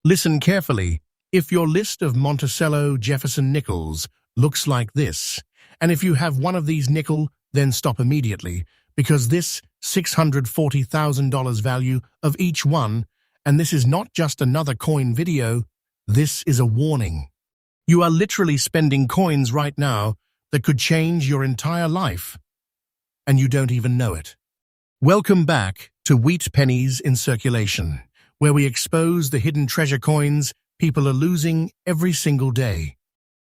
Listen carefully. If your list of Monticello Jefferson nickels looks like this, and if you have one of these nickel, then stop immediately, because this $640,000 value of each one, and this is not just another coin video, this is a warning. You are literally spending coins right now that could change your entire life, and you don't even know it. Welcome back to Wheat Pennies in Circulation, where we expose the hidden treasure coins people are losing every single day.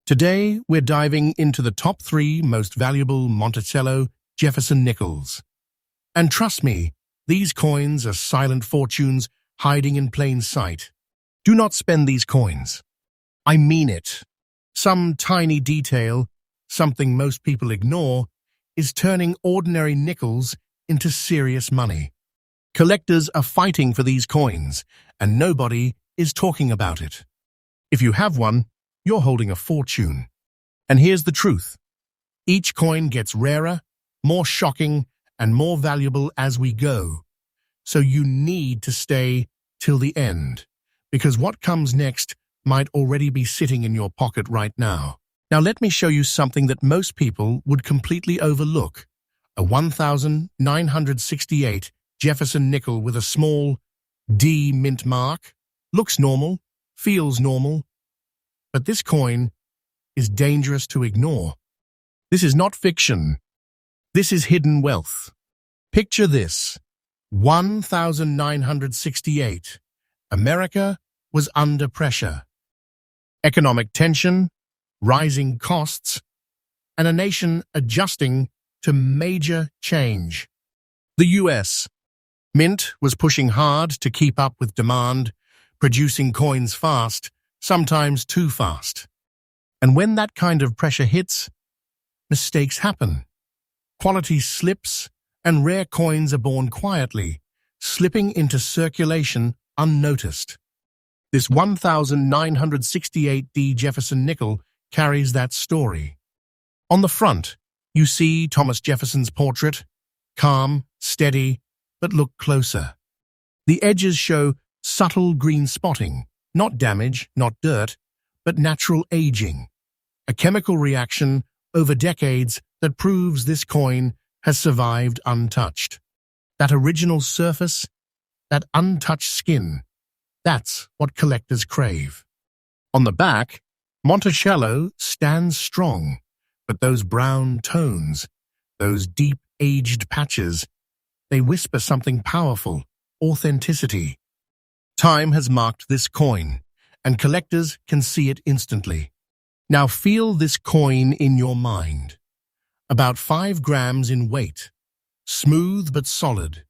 Today, we're diving into the top 3 most valuable Monticello Jefferson nickels. And trust me, these coins are silent fortunes hiding in plain sight. Do not spend these coins. I mean it. Some tiny detail, something most people ignore, is turning ordinary nickels into serious money. Collectors are fighting for these coins, and nobody is talking about it. If you have one, you're holding a fortune. And here's the truth. Each coin gets rarer, more shocking, and more valuable as we go. So you need to stay till the end, because what comes next might already be sitting in your pocket right now. Now let me show you something that most people would completely overlook. A 1968 Jefferson nickel with a small D mint mark. Looks normal, feels normal, but this coin is dangerous to ignore. This is not fiction. This is hidden wealth. Picture this. 1968. America was under pressure. Economic tension, rising costs, and a nation adjusting to major change. The U.S. Mint was pushing hard to keep up with demand, producing coins fast, sometimes too fast. And when that kind of pressure hits, mistakes happen. Quality slips, and rare coins are born quietly, slipping into circulation unnoticed. This 1968 Jefferson nickel carries that story. On the front, you see Thomas Jefferson's portrait, calm, steady, but look closer. The edges show subtle green spotting, not damage, not dirt, but natural aging, a chemical reaction over decades that proves this coin has survived untouched. That original surface, that untouched skin, that's what collectors crave. On the back, Monticello stands strong, but those brown tones, those deep aged patches, they whisper something powerful, authenticity. Time has marked this coin, and collectors can see it instantly. Now feel this coin in your mind. About 5 grams in weight, smooth but solid,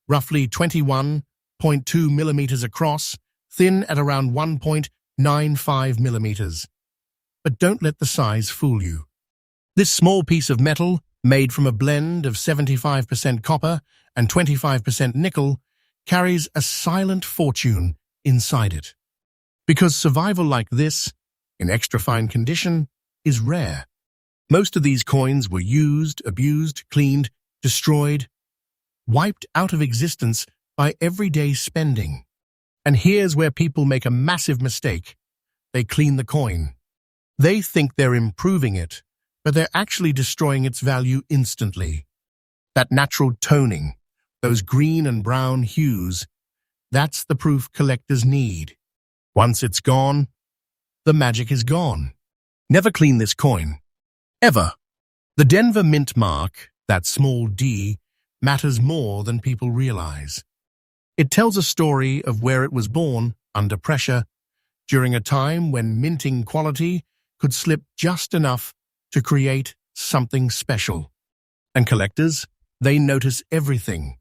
roughly 21.2 millimeters across, thin at around 1.95 millimeters. But don't let the size fool you. This small piece of metal, made from a blend of 75% copper and 25% nickel, carries a silent fortune inside it. Because survival like this, in extra fine condition, is rare. Most of these coins were used, abused, cleaned, destroyed, wiped out of existence by everyday spending. And here's where people make a massive mistake. They clean the coin. They think they're improving it, but they're actually destroying its value instantly. That natural toning, those green and brown hues, that's the proof collectors need. Once it's gone, the magic is gone. Never clean this coin. Ever. The Denver mint mark, that small D, matters more than people realize. It tells a story of where it was born, under pressure, during a time when minting quality could slip just enough to create something special. And collectors, they notice everything.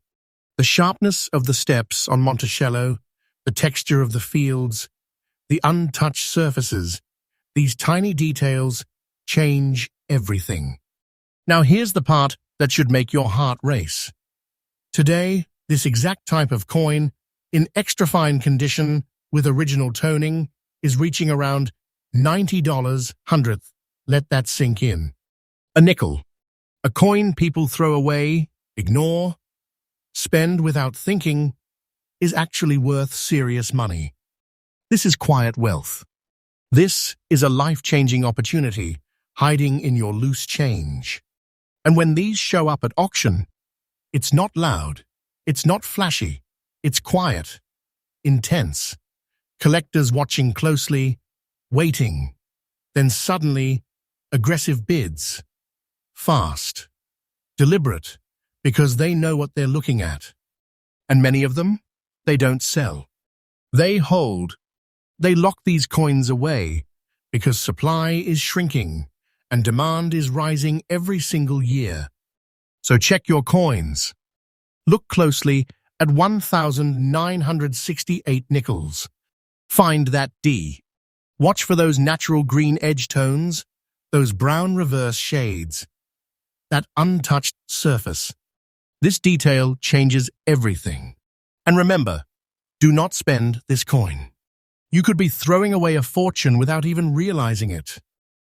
The sharpness of the steps on Monticello, the texture of the fields, the untouched surfaces, these tiny details change everything. Now here's the part that should make your heart race. Today, this exact type of coin, in extra fine condition with original toning, is reaching around $90 hundredth. Let that sink in. A nickel, a coin people throw away, ignore, spend without thinking, is actually worth serious money. This is quiet wealth. This is a life-changing opportunity hiding in your loose change. And when these show up at auction, it's not loud, it's not flashy, it's quiet, intense. Collectors watching closely, waiting, then suddenly, aggressive bids. Fast, deliberate, because they know what they're looking at. And many of them, they don't sell. They hold. They lock these coins away because supply is shrinking and demand is rising every single year. So check your coins. Look closely at 1,968 nickels. Find that D. Watch for those natural green edge tones, those brown reverse shades, that untouched surface. This detail changes everything. And remember, do not spend this coin. You could be throwing away a fortune without even realizing it.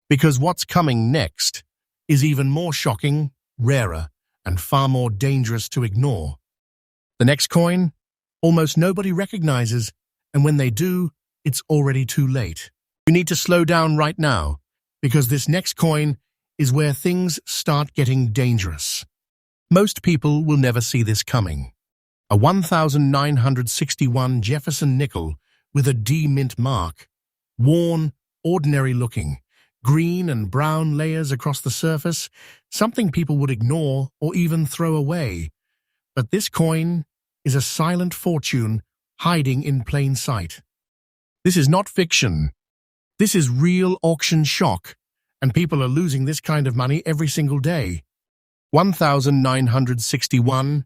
Because what's coming next is even more shocking, rarer, and far more dangerous to ignore. The next coin, almost nobody recognizes, and when they do, it's already too late. You need to slow down right now, because this next coin is where things start getting dangerous. Most people will never see this coming. A 1,961 Jefferson nickel with a D mint mark, worn, ordinary looking, green and brown layers across the surface, something people would ignore or even throw away. But this coin is a silent fortune hiding in plain sight. This is not fiction. This is real auction shock, and people are losing this kind of money every single day. 1,961,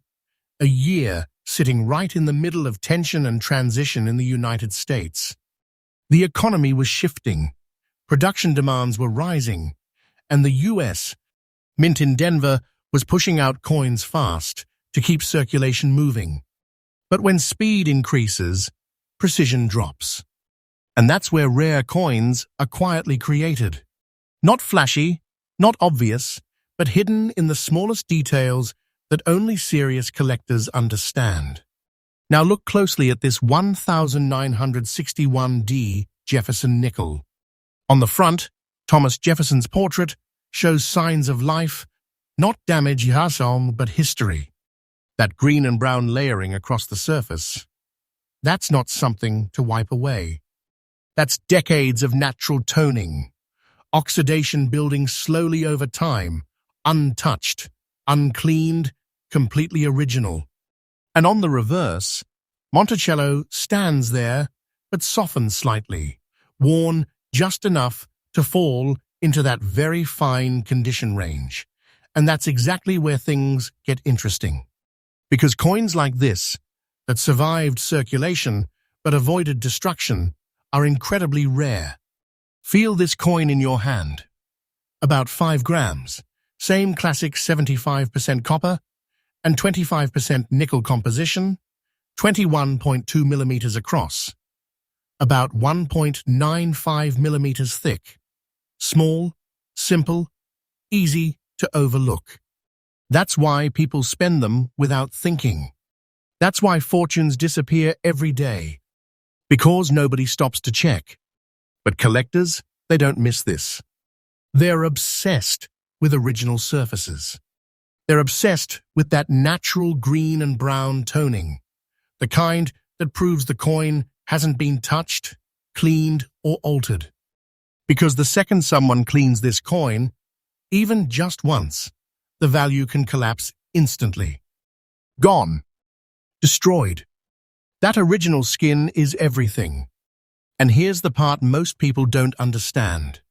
a year sitting right in the middle of tension and transition in the United States. The economy was shifting, production demands were rising, and the U.S. Mint in Denver was pushing out coins fast to keep circulation moving. But when speed increases, precision drops. And that's where rare coins are quietly created. Not flashy, not obvious, but hidden in the smallest details that only serious collectors understand. Now look closely at this 1,961D Jefferson nickel. On the front, Thomas Jefferson's portrait shows signs of life, not damage, but history. That green and brown layering across the surface, that's not something to wipe away. That's decades of natural toning, oxidation building slowly over time, untouched, uncleaned, completely original. And on the reverse, Monticello stands there, but softens slightly, worn just enough to fall into that very fine condition range. And that's exactly where things get interesting. Because coins like this, that survived circulation but avoided destruction, are incredibly rare. Feel this coin in your hand. About 5 grams, same classic 75% copper and 25% nickel composition, 21.2 millimeters across, about 1.95 millimeters thick. Small, simple, easy to overlook. That's why people spend them without thinking. That's why fortunes disappear every day. Because nobody stops to check. But collectors, they don't miss this. They're obsessed with original surfaces. They're obsessed with that natural green and brown toning, the kind that proves the coin hasn't been touched, cleaned, or altered. Because the second someone cleans this coin, even just once, the value can collapse instantly. Gone. Destroyed. That original skin is everything. And here's the part most people don't understand.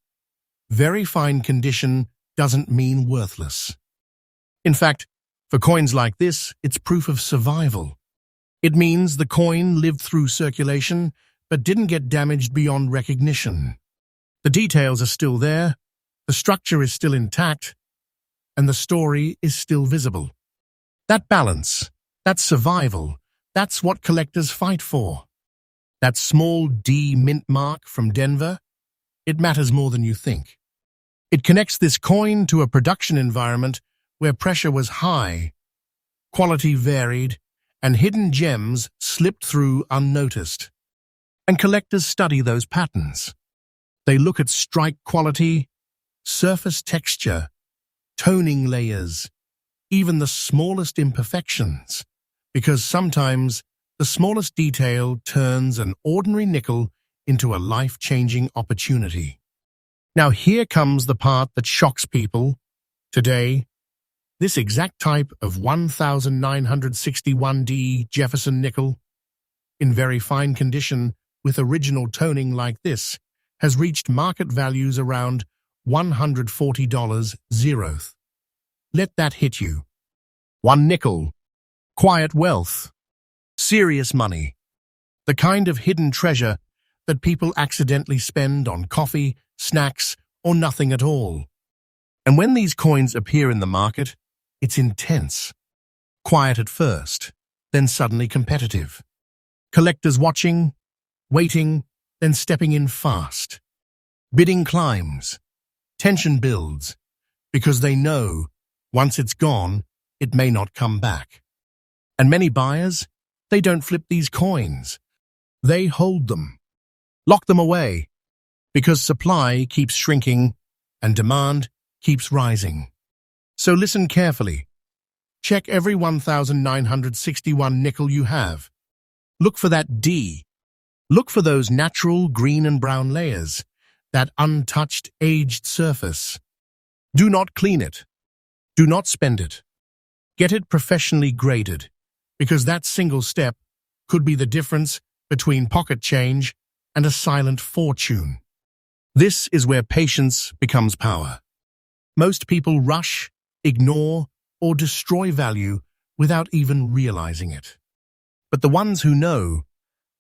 Very fine condition doesn't mean worthless. In fact, for coins like this, it's proof of survival. It means the coin lived through circulation, but didn't get damaged beyond recognition. The details are still there, the structure is still intact, and the story is still visible. That balance, that survival, that's what collectors fight for. That small D mint mark from Denver, it matters more than you think. It connects this coin to a production environment where pressure was high, quality varied, and hidden gems slipped through unnoticed. And collectors study those patterns. They look at strike quality, surface texture, toning layers, even the smallest imperfections, because sometimes the smallest detail turns an ordinary nickel into a life-changing opportunity. Now here comes the part that shocks people. Today, this exact type of 1961D Jefferson nickel, in very fine condition with original toning like this, has reached market values around $140 zeroth. Let that hit you. One nickel. Quiet wealth. Serious money. The kind of hidden treasure that people accidentally spend on coffee, snacks, or nothing at all. And when these coins appear in the market, it's intense. Quiet at first, then suddenly competitive. Collectors watching, waiting, then stepping in fast. Bidding climbs. Tension builds, because they know, once it's gone, it may not come back. And many buyers, they don't flip these coins. They hold them. Lock them away, because supply keeps shrinking and demand keeps rising. So listen carefully. Check every 1961 nickel you have. Look for that D. Look for those natural green and brown layers, that untouched, aged surface. Do not clean it. Do not spend it. Get it professionally graded, because that single step could be the difference between pocket change and a silent fortune. This is where patience becomes power. Most people rush, ignore, or destroy value without even realizing it. But the ones who know,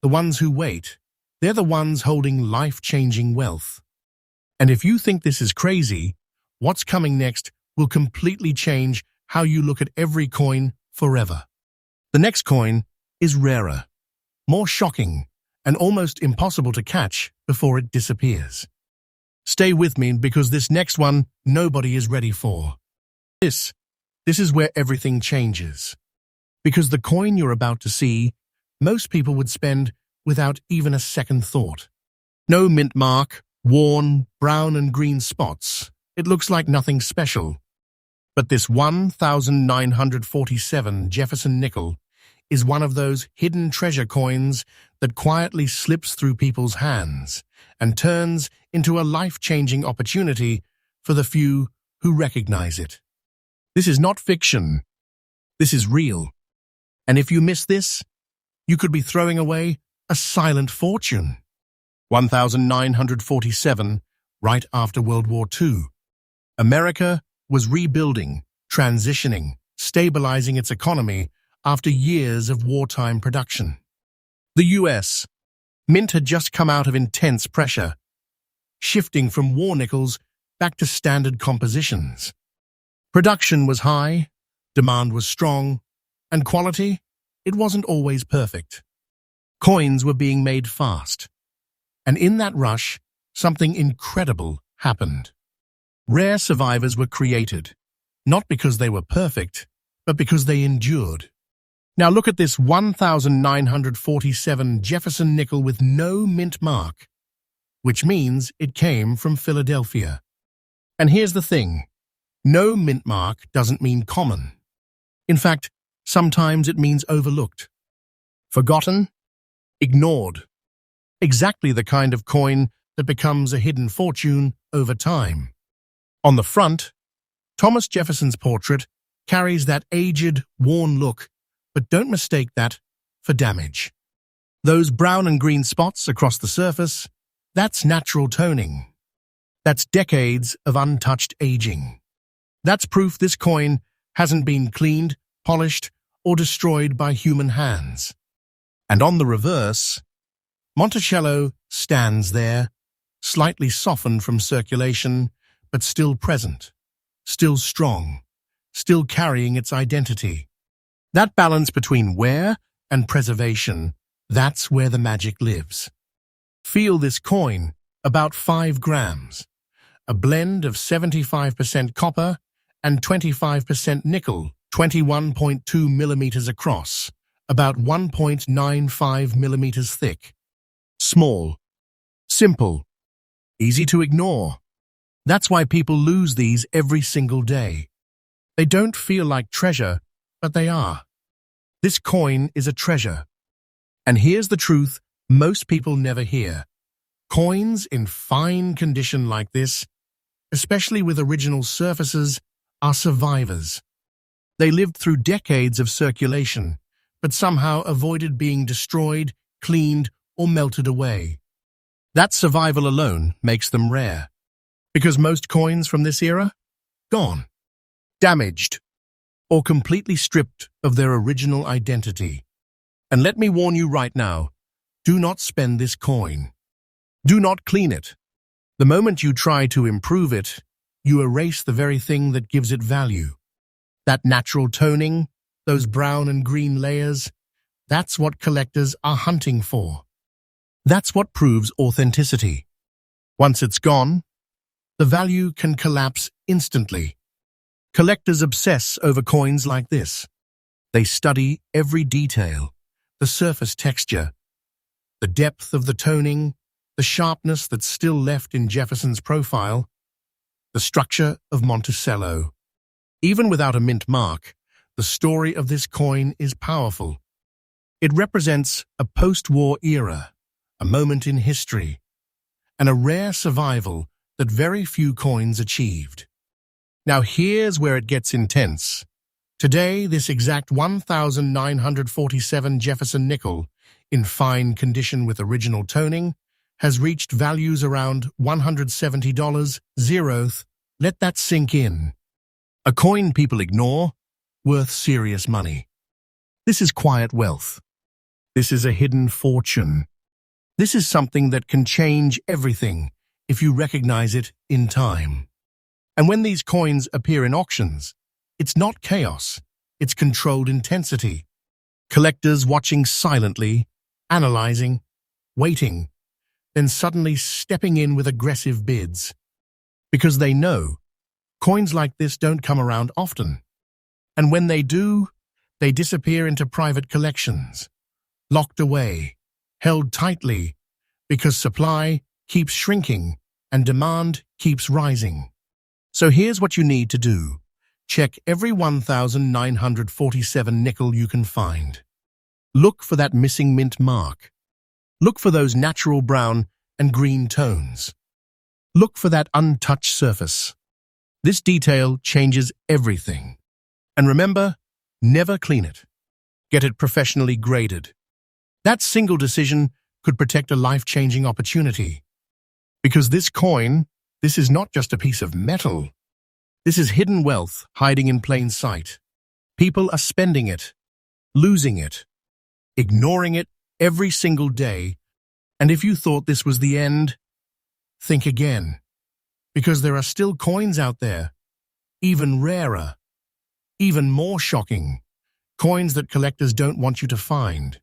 the ones who wait, they're the ones holding life-changing wealth. And if you think this is crazy, what's coming next will completely change how you look at every coin forever. The next coin is rarer, more shocking, and almost impossible to catch before it disappears. Stay with me, because this next one nobody is ready for. This is where everything changes. Because the coin you're about to see, most people would spend without even a second thought. No mint mark, worn, brown and green spots. It looks like nothing special. But this 1947 Jefferson nickel is one of those hidden treasure coins that quietly slips through people's hands and turns into a life-changing opportunity for the few who recognize it. This is not fiction. This is real. And if you miss this, you could be throwing away a silent fortune. 1947, right after World War II. America was rebuilding, transitioning, stabilizing its economy after years of wartime production. The US. Mint had just come out of intense pressure, shifting from war nickels back to standard compositions. Production was high, demand was strong, and quality, it wasn't always perfect. Coins were being made fast. And in that rush, something incredible happened. Rare survivors were created, not because they were perfect, but because they endured. Now look at this 1947 Jefferson nickel with no mint mark, which means it came from Philadelphia. And here's the thing, no mint mark doesn't mean common. In fact, sometimes it means overlooked, forgotten, ignored. Exactly the kind of coin that becomes a hidden fortune over time. On the front, Thomas Jefferson's portrait carries that aged, worn look, but don't mistake that for damage. Those brown and green spots across the surface, that's natural toning. That's decades of untouched aging. That's proof this coin hasn't been cleaned, polished, or destroyed by human hands. And on the reverse, Monticello stands there, slightly softened from circulation, but still present, still strong, still carrying its identity. That balance between wear and preservation, that's where the magic lives. Feel this coin, about 5 grams, a blend of 75% copper and 25% nickel, 21.2 millimeters across, about 1.95 millimeters thick. Small, simple, easy to ignore. That's why people lose these every single day. They don't feel like treasure, but they are. This coin is a treasure. And here's the truth most people never hear. Coins in fine condition like this, especially with original surfaces, are survivors. They lived through decades of circulation, but somehow avoided being destroyed, cleaned, or melted away. That survival alone makes them rare. Because most coins from this era? Gone. Damaged. Or completely stripped of their original identity. And let me warn you right now, do not spend this coin. Do not clean it. The moment you try to improve it, you erase the very thing that gives it value. That natural toning, those brown and green layers, that's what collectors are hunting for. That's what proves authenticity. Once it's gone, the value can collapse instantly. Collectors obsess over coins like this. They study every detail, the surface texture, the depth of the toning, the sharpness that's still left in Jefferson's profile, the structure of Monticello. Even without a mint mark, the story of this coin is powerful. It represents a post-war era, a moment in history, and a rare survival that very few coins achieved. Now here's where it gets intense. Today, this exact 1,947 Jefferson nickel, in fine condition with original toning, has reached values around $170. Zeroth. Let that sink in. A coin people ignore, worth serious money. This is quiet wealth. This is a hidden fortune. This is something that can change everything if you recognize it in time. And when these coins appear in auctions, it's not chaos, it's controlled intensity. Collectors watching silently, analyzing, waiting, then suddenly stepping in with aggressive bids. Because they know, coins like this don't come around often. And when they do, they disappear into private collections, locked away, held tightly, because supply keeps shrinking and demand keeps rising. So here's what you need to do. Check every 1,947 nickel you can find. Look for that missing mint mark. Look for those natural brown and green tones. Look for that untouched surface. This detail changes everything. And remember, never clean it. Get it professionally graded. That single decision could protect a life-changing opportunity. Because this coin, this is not just a piece of metal. This is hidden wealth hiding in plain sight. People are spending it, losing it, ignoring it every single day. And if you thought this was the end, think again. Because there are still coins out there, even rarer, even more shocking, coins that collectors don't want you to find.